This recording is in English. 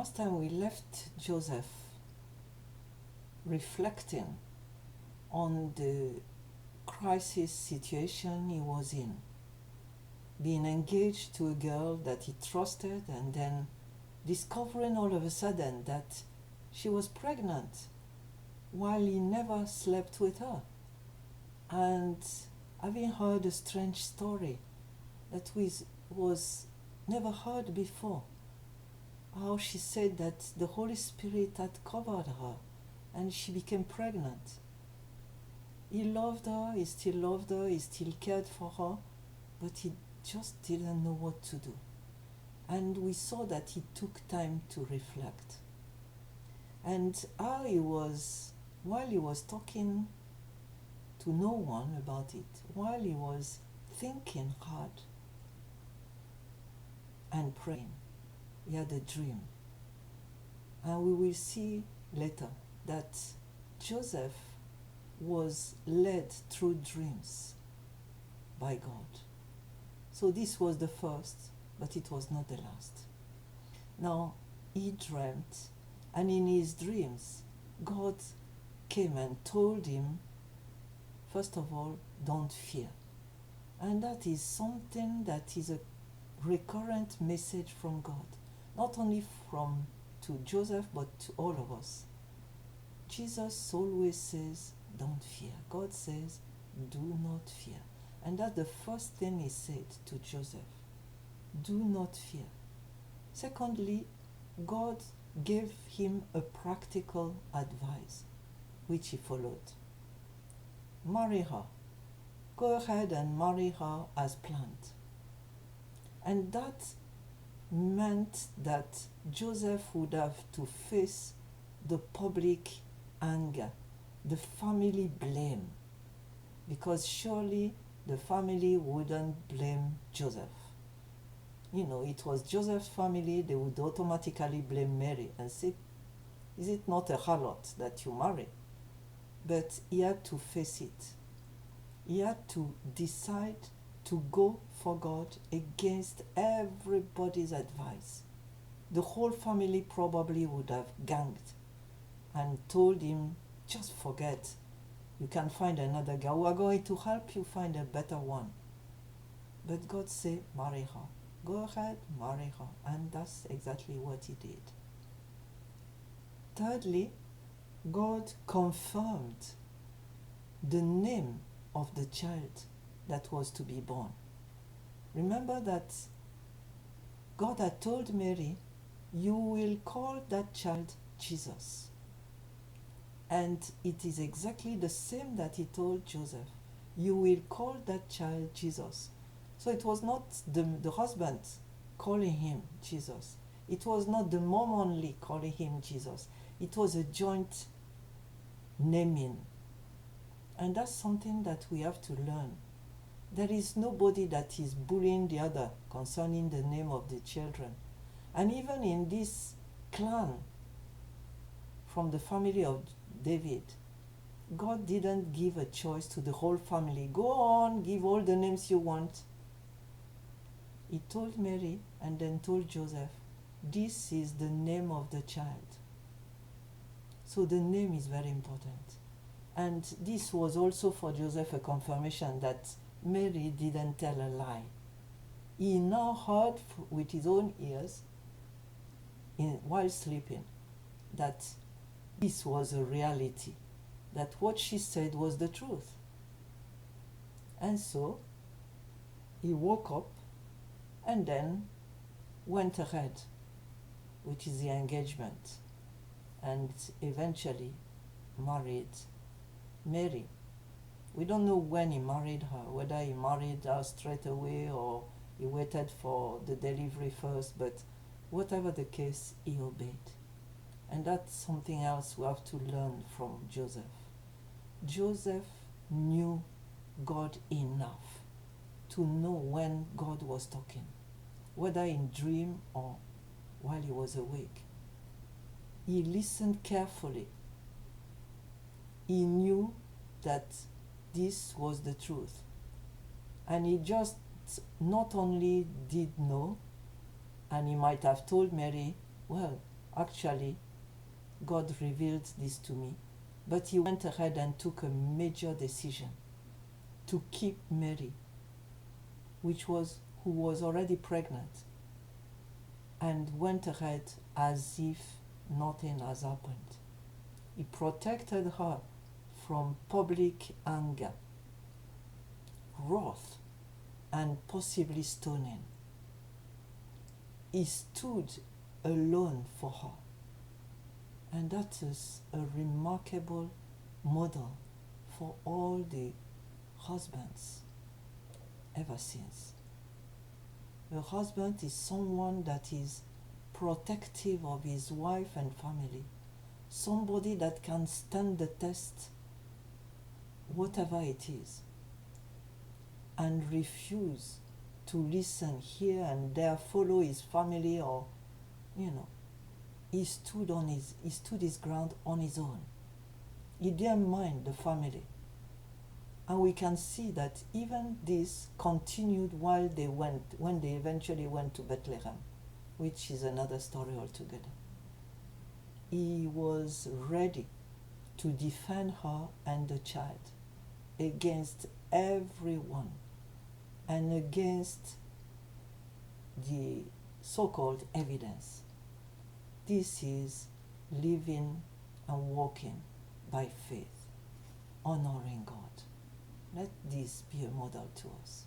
last time we left Joseph reflecting on the crisis situation he was in, being engaged to a girl that he trusted and then discovering all of a sudden that she was pregnant while he never slept with her, and having heard a strange story that was never heard before, how she said that the Holy Spirit had covered her and she became pregnant. He loved her, he still loved her, he still cared for her, but he just didn't know what to do. And we saw that he took time to reflect. And while he was talking to no one about it, while he was thinking hard and praying, he had a dream. And we will see later that Joseph was led through dreams by God. So this was the first, but it was not the last. Now, he dreamt, and in his dreams, God came and told him, first of all, don't fear. And that is something that is a recurrent message from God, not only to Joseph, but to all of us. Jesus always says, don't fear. God says, do not fear. And that's the first thing he said to Joseph. Do not fear. Secondly, God gave him a practical advice, which he followed. Marry her. Go ahead and marry her as planned. And that meant that Joseph would have to face the public anger, the family blame, because surely the family wouldn't blame Joseph. It was Joseph's family, they would automatically blame Mary and say, is it not a harlot that you marry? But he had to face it. He had to decide to go for God against everybody's advice. The whole family probably would have ganged and told him, just forget, you can find another girl. We are going to help you find a better one. But God said, marry her. Go ahead, marry her. And that's exactly what he did. Thirdly, God confirmed the name of the child that was to be born. Remember that God had told Mary, you will call that child Jesus. And it is exactly the same that he told Joseph. You will call that child Jesus. So it was not the husband calling him Jesus. It was not the mom only calling him Jesus. It was a joint naming. And that's something that we have to learn. There is nobody that is bullying the other concerning the name of the children. And even in this clan from the family of David, God didn't give a choice to the whole family. Go on, give all the names you want. He told Mary and then told Joseph, this is the name of the child. So the name is very important. And this was also for Joseph a confirmation that Mary didn't tell a lie. He now heard with his own ears, while sleeping, that this was a reality, that what she said was the truth. And so he woke up and then went ahead, which is the engagement, and eventually married Mary. We don't know when he married her, whether he married her straight away or he waited for the delivery first, but whatever the case, he obeyed. And that's something else we have to learn from Joseph. Joseph knew God enough to know when God was talking, whether in dream or while he was awake. He listened carefully. He knew that this was the truth. And he just not only did know, and he might have told Mary, well, Actually, God revealed this to me, but he went ahead and took a major decision to keep Mary, who was already pregnant, and went ahead as if nothing has happened. He protected her from public anger, wrath, and possibly stoning. He stood alone for her. And that is a remarkable model for all the husbands ever since. A husband is someone that is protective of his wife and family, somebody that can stand the test, whatever it is, and refuse to listen here and there, follow his family, or he stood his ground on his own. He didn't mind the family. And we can see that even this continued when they eventually went to Bethlehem, which is another story altogether. He was ready to defend her and the child against everyone and against the so-called evidence. This is living and walking by faith, honoring God. Let this be a model to us.